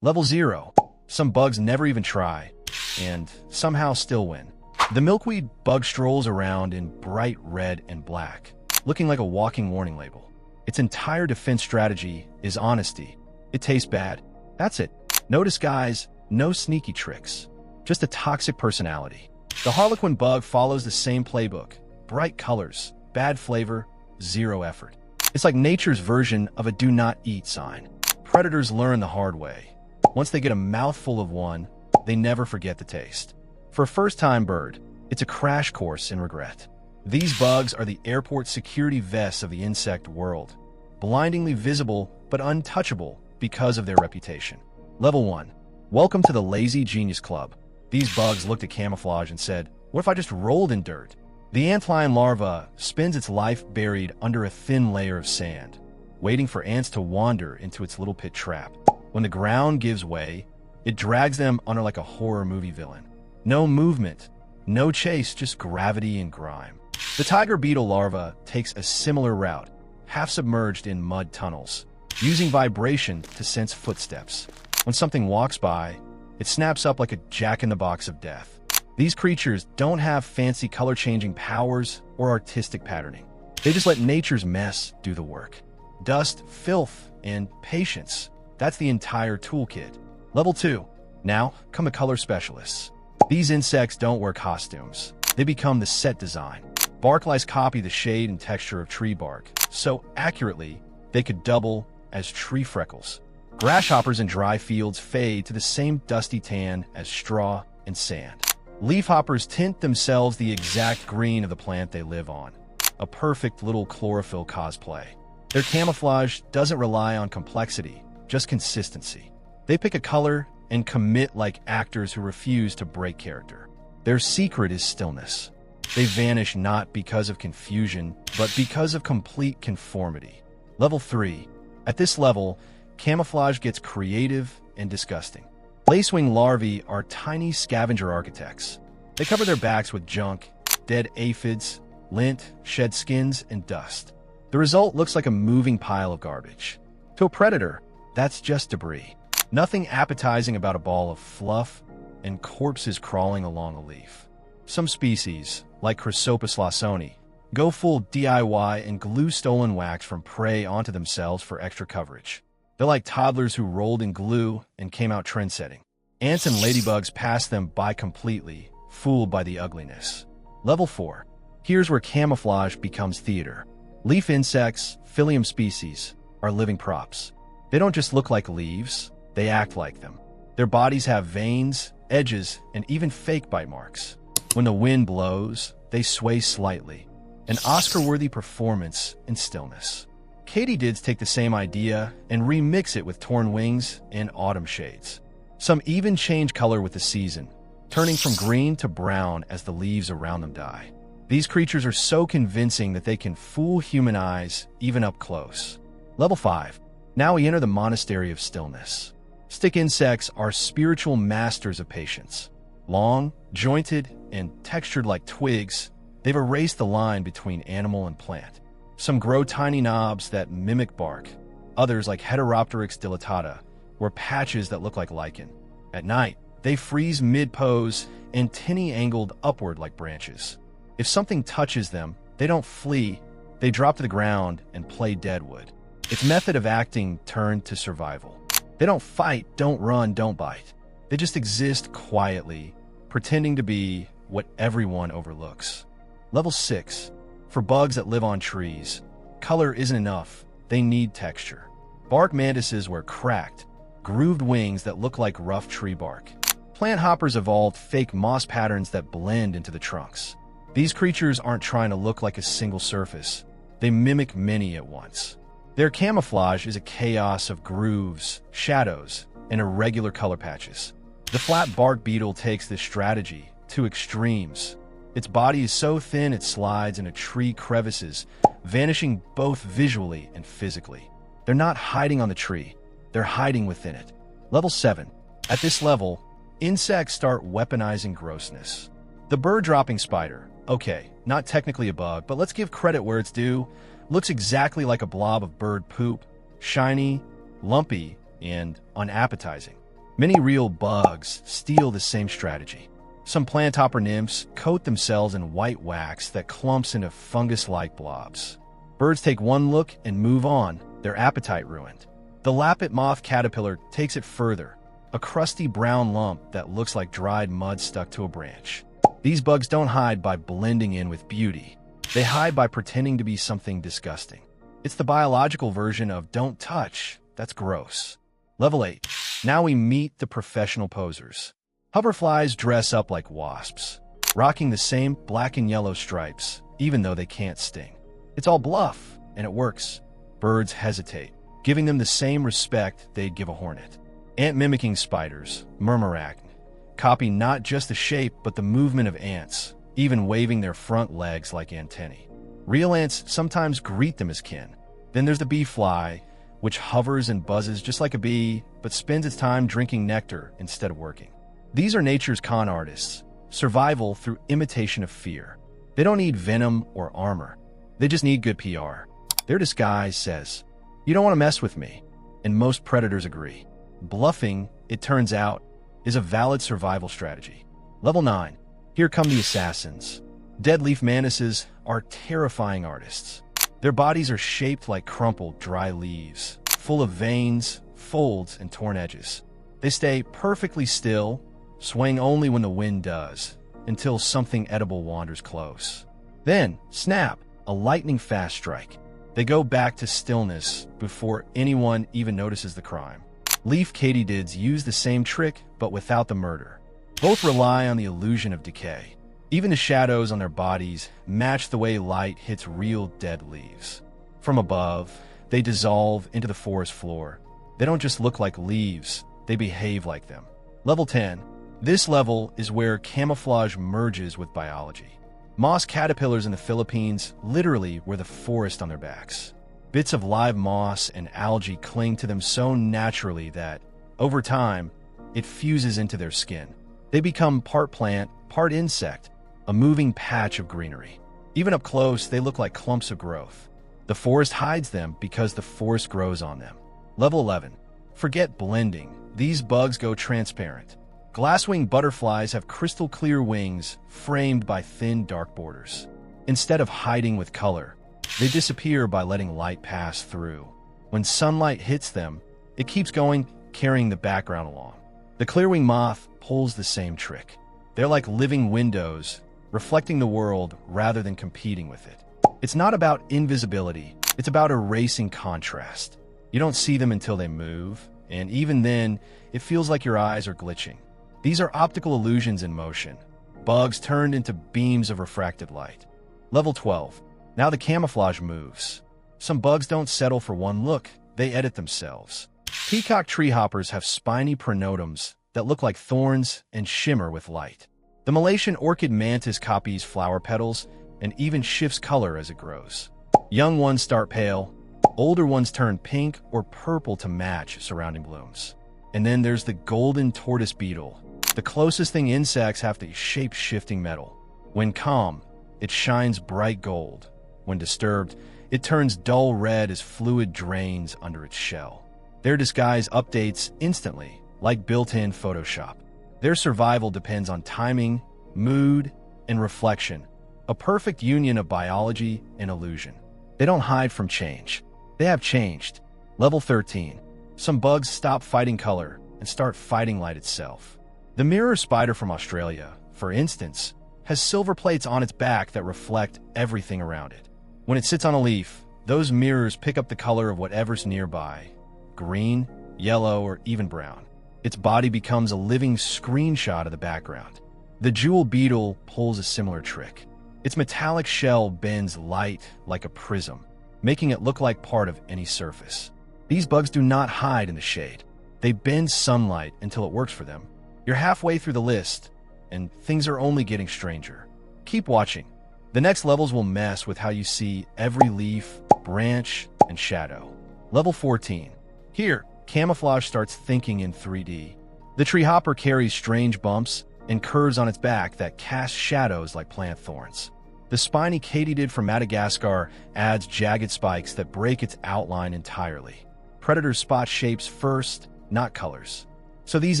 Level 0. Some bugs never even try, and somehow still win. The milkweed bug strolls around in bright red and black, looking like a walking warning label. Its entire defense strategy is honesty. It tastes bad. That's it. No disguise, no sneaky tricks. Just a toxic personality. The harlequin bug follows the same playbook. Bright colors, bad flavor, zero effort. It's like nature's version of a do not eat sign. Predators learn the hard way. Once they get a mouthful of one, they never forget the taste. For a first-time bird, it's a crash course in regret. These bugs are the airport security vests of the insect world, blindingly visible but untouchable because of their reputation. Level 1. Welcome to the Lazy Genius Club. These bugs looked at camouflage and said, what if I just rolled in dirt? The antlion larva spends its life buried under a thin layer of sand, waiting for ants to wander into its little pit trap. When the ground gives way, it drags them under like a horror movie villain. No movement, no chase, just gravity and grime. The tiger beetle larva takes a similar route, half submerged in mud tunnels, using vibration to sense footsteps. When something walks by, it snaps up like a jack-in-the-box of death. These creatures don't have fancy color-changing powers or artistic patterning. They just let nature's mess do the work. Dust, filth, and patience. That's the entire toolkit. Level 2. Now come the color specialists. These insects don't wear costumes. They become the set design. Bark lice copy the shade and texture of tree bark so accurately they could double as tree freckles. Grasshoppers in dry fields fade to the same dusty tan as straw and sand. Leafhoppers tint themselves the exact green of the plant they live on. A perfect little chlorophyll cosplay. Their camouflage doesn't rely on complexity, just consistency. They pick a color and commit like actors who refuse to break character. Their secret is stillness. They vanish not because of confusion, but because of complete conformity. Level 3. At this level, camouflage gets creative and disgusting. Lacewing larvae are tiny scavenger architects. They cover their backs with junk, dead aphids, lint, shed skins, and dust. The result looks like a moving pile of garbage. To a predator, that's just debris. Nothing appetizing about a ball of fluff and corpses crawling along a leaf. Some species, like Chrysopus lawsoni, go full DIY and glue stolen wax from prey onto themselves for extra coverage. They're like toddlers who rolled in glue and came out trend-setting. Ants and ladybugs pass them by completely, fooled by the ugliness. Level 4. Here's where camouflage becomes theater. Leaf insects, Phyllium species, are living props. They don't just look like leaves, they act like them. Their bodies have veins, edges, and even fake bite marks. When the wind blows, they sway slightly. An Oscar-worthy performance in stillness. Katydids take the same idea and remix it with torn wings and autumn shades. Some even change color with the season, turning from green to brown as the leaves around them die. These creatures are so convincing that they can fool human eyes even up close. Level 5. Now we enter the monastery of stillness. Stick insects are spiritual masters of patience. Long, jointed, and textured like twigs, they've erased the line between animal and plant. Some grow tiny knobs that mimic bark. Others, like Heteropteryx dilatata, wear patches that look like lichen. At night, they freeze mid-pose and tinny-angled upward like branches. If something touches them, they don't flee, they drop to the ground and play deadwood. Its method of acting turned to survival. They don't fight, don't run, don't bite. They just exist quietly, pretending to be what everyone overlooks. Level 6. For bugs that live on trees, color isn't enough, they need texture. Bark mantises wear cracked, grooved wings that look like rough tree bark. Plant hoppers evolved fake moss patterns that blend into the trunks. These creatures aren't trying to look like a single surface, they mimic many at once. Their camouflage is a chaos of grooves, shadows, and irregular color patches. The flat bark beetle takes this strategy to extremes. Its body is so thin it slides into tree crevices, vanishing both visually and physically. They're not hiding on the tree, they're hiding within it. Level 7. At this level, insects start weaponizing grossness. The bird-dropping spider, okay, not technically a bug, but let's give credit where it's due, looks exactly like a blob of bird poop, shiny, lumpy, and unappetizing. Many real bugs steal the same strategy. Some plant hopper nymphs coat themselves in white wax that clumps into fungus-like blobs. Birds take one look and move on, their appetite ruined. The lappet moth caterpillar takes it further, a crusty brown lump that looks like dried mud stuck to a branch. These bugs don't hide by blending in with beauty. They hide by pretending to be something disgusting. It's the biological version of don't touch, that's gross. Level 8. Now we meet the professional posers. Hoverflies dress up like wasps, rocking the same black and yellow stripes, even though they can't sting. It's all bluff, and it works. Birds hesitate, giving them the same respect they'd give a hornet. Ant-mimicking spiders, murmurarachne, copy not just the shape but the movement of ants, even waving their front legs like antennae. Real ants sometimes greet them as kin. Then there's the bee fly, which hovers and buzzes just like a bee, but spends its time drinking nectar instead of working. These are nature's con artists, survival through imitation of fear. They don't need venom or armor. They just need good PR. Their disguise says, "You don't want to mess with me," and most predators agree. Bluffing, it turns out, is a valid survival strategy. Level 9. Here come the assassins. Dead leaf mantises are terrifying artists. Their bodies are shaped like crumpled, dry leaves, full of veins, folds, and torn edges. They stay perfectly still, swaying only when the wind does, until something edible wanders close. Then, snap, a lightning-fast strike. They go back to stillness before anyone even notices the crime. Leaf katydids use the same trick, but without the murder. Both rely on the illusion of decay. Even the shadows on their bodies match the way light hits real dead leaves. From above, they dissolve into the forest floor. They don't just look like leaves, they behave like them. Level 10. This level is where camouflage merges with biology. Moss caterpillars in the Philippines literally wear the forest on their backs. Bits of live moss and algae cling to them so naturally that, over time, it fuses into their skin. They become part plant, part insect, a moving patch of greenery. Even up close, they look like clumps of growth. The forest hides them because the forest grows on them. Level 11. Forget blending. These bugs go transparent. Glasswing butterflies have crystal clear wings framed by thin dark borders. Instead of hiding with color, they disappear by letting light pass through. When sunlight hits them, it keeps going, carrying the background along. The clearwing moth pulls the same trick. They're like living windows, reflecting the world rather than competing with it. It's not about invisibility, it's about erasing contrast. You don't see them until they move, and even then, it feels like your eyes are glitching. These are optical illusions in motion, bugs turned into beams of refracted light. Level 12. Now the camouflage moves. Some bugs don't settle for one look, they edit themselves. Peacock treehoppers have spiny pronotums that look like thorns and shimmer with light. The Malaysian orchid mantis copies flower petals and even shifts color as it grows. Young ones start pale, older ones turn pink or purple to match surrounding blooms. And then there's the golden tortoise beetle, the closest thing insects have to shape-shifting metal. When calm, it shines bright gold. When disturbed, it turns dull red as fluid drains under its shell. Their disguise updates instantly, like built-in Photoshop. Their survival depends on timing, mood, and reflection, a perfect union of biology and illusion. They don't hide from change. They have changed. Level 13. Some bugs stop fighting color and start fighting light itself. The mirror spider from Australia, for instance, has silver plates on its back that reflect everything around it. When it sits on a leaf, those mirrors pick up the color of whatever's nearby, green, yellow, or even brown. Its body becomes a living screenshot of the background. The jewel beetle pulls a similar trick. Its metallic shell bends light like a prism, making it look like part of any surface. These bugs do not hide in the shade. They bend sunlight until it works for them. You're halfway through the list, and things are only getting stranger. Keep watching. The next levels will mess with how you see every leaf, branch, and shadow. Level 14. Here, camouflage starts thinking in 3D. The treehopper carries strange bumps and curves on its back that cast shadows like plant thorns. The spiny katydid from Madagascar adds jagged spikes that break its outline entirely. Predators spot shapes first, not colors. So these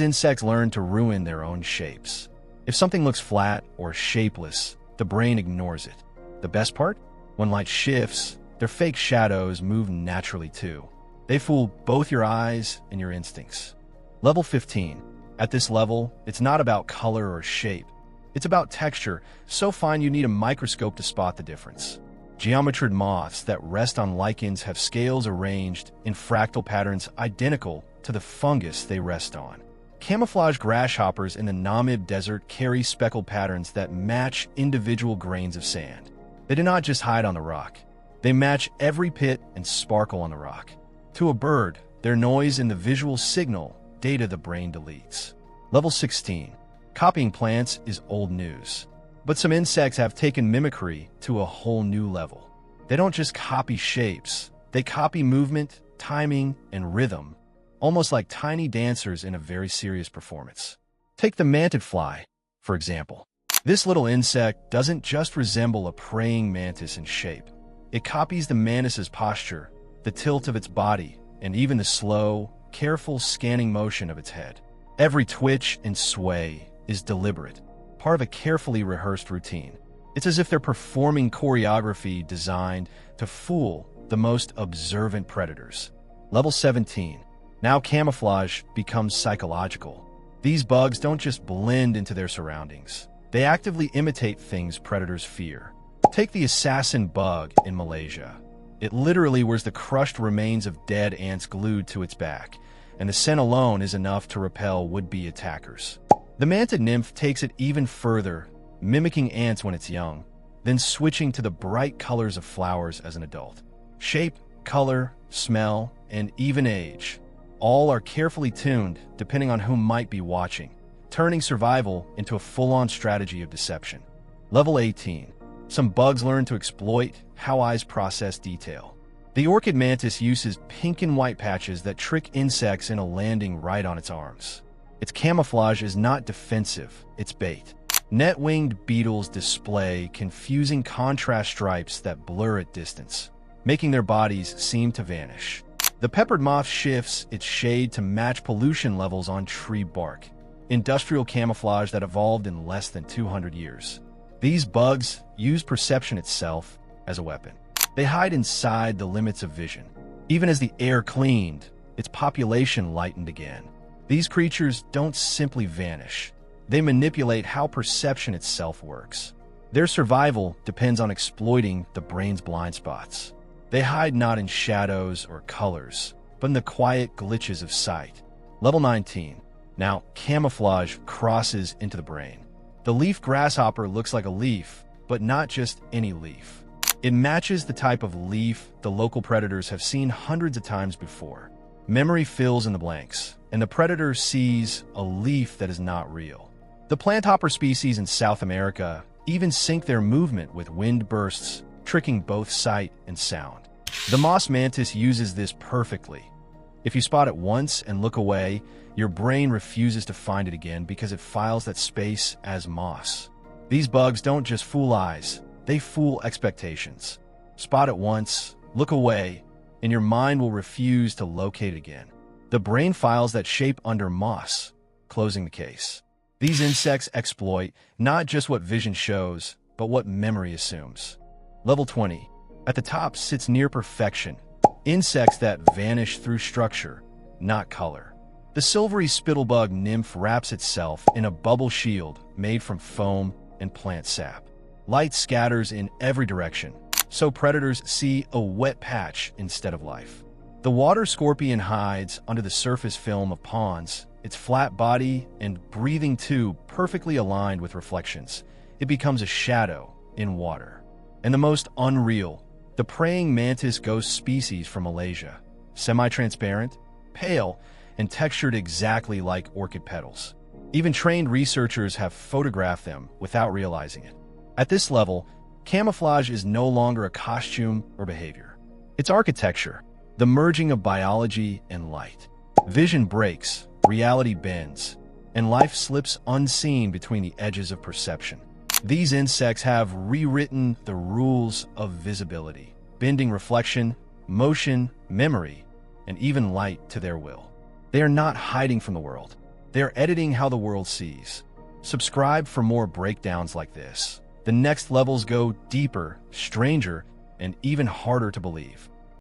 insects learn to ruin their own shapes. If something looks flat or shapeless, the brain ignores it. The best part? When light shifts, their fake shadows move naturally too. They fool both your eyes and your instincts. Level 15. At this level, it's not about color or shape. It's about texture, so fine you need a microscope to spot the difference. Geometrid moths that rest on lichens have scales arranged in fractal patterns identical to the fungus they rest on. Camouflage grasshoppers in the Namib Desert carry speckled patterns that match individual grains of sand. They do not just hide on the rock. They match every pit and sparkle on the rock. To a bird, their noise and the visual signal data the brain deletes. Level 16. Copying plants is old news. But some insects have taken mimicry to a whole new level. They don't just copy shapes. They copy movement, timing, and rhythm, almost like tiny dancers in a very serious performance. Take the mantid fly, for example. This little insect doesn't just resemble a praying mantis in shape. It copies the mantis's posture, the tilt of its body, and even the slow, careful scanning motion of its head. Every twitch and sway is deliberate, part of a carefully rehearsed routine. It's as if they're performing choreography designed to fool the most observant predators. Level 17. Now camouflage becomes psychological. These bugs don't just blend into their surroundings. They actively imitate things predators fear. Take the assassin bug in Malaysia. It literally wears the crushed remains of dead ants glued to its back, and the scent alone is enough to repel would-be attackers. The mantid nymph takes it even further, mimicking ants when it's young, then switching to the bright colors of flowers as an adult. Shape, color, smell, and even age, all are carefully tuned depending on who might be watching, turning survival into a full-on strategy of deception. Level 18. Some bugs learn to exploit how eyes process detail. The orchid mantis uses pink and white patches that trick insects into landing right on its arms. Its camouflage is not defensive, it's bait. Net-winged beetles display confusing contrast stripes that blur at distance, making their bodies seem to vanish. The peppered moth shifts its shade to match pollution levels on tree bark, industrial camouflage that evolved in less than 200 years. These bugs use perception itself as a weapon. They hide inside the limits of vision. Even as the air cleaned, its population lightened again. These creatures don't simply vanish. They manipulate how perception itself works. Their survival depends on exploiting the brain's blind spots. They hide not in shadows or colors, but in the quiet glitches of sight. Level 19. Now, camouflage crosses into the brain. The leaf grasshopper looks like a leaf, but not just any leaf. It matches the type of leaf the local predators have seen hundreds of times before. Memory fills in the blanks, and the predator sees a leaf that is not real. The planthopper species in South America even sync their movement with wind bursts, tricking both sight and sound. The moss mantis uses this perfectly. If you spot it once and look away, your brain refuses to find it again because it files that space as moss. These bugs don't just fool eyes, they fool expectations. Spot it once, look away, and your mind will refuse to locate it again. The brain files that shape under moss, closing the case. These insects exploit not just what vision shows, but what memory assumes. Level 20. At the top sits near perfection. Insects that vanish through structure, not color. The silvery spittlebug nymph wraps itself in a bubble shield made from foam and plant sap. Light scatters in every direction, so predators see a wet patch instead of life. The water scorpion hides under the surface film of ponds, its flat body and breathing tube perfectly aligned with reflections. It becomes a shadow in water. And the most unreal, the praying mantis ghost species from Malaysia. Semi-transparent, pale, and textured exactly like orchid petals. Even trained researchers have photographed them without realizing it. At this level, camouflage is no longer a costume or behavior. It's architecture, the merging of biology and light. Vision breaks, reality bends, and life slips unseen between the edges of perception. These insects have rewritten the rules of visibility, bending reflection, motion, memory, and even light to their will. They are not hiding from the world. They're editing how the world sees. Subscribe for more breakdowns like this. The next levels go deeper, stranger, and even harder to believe.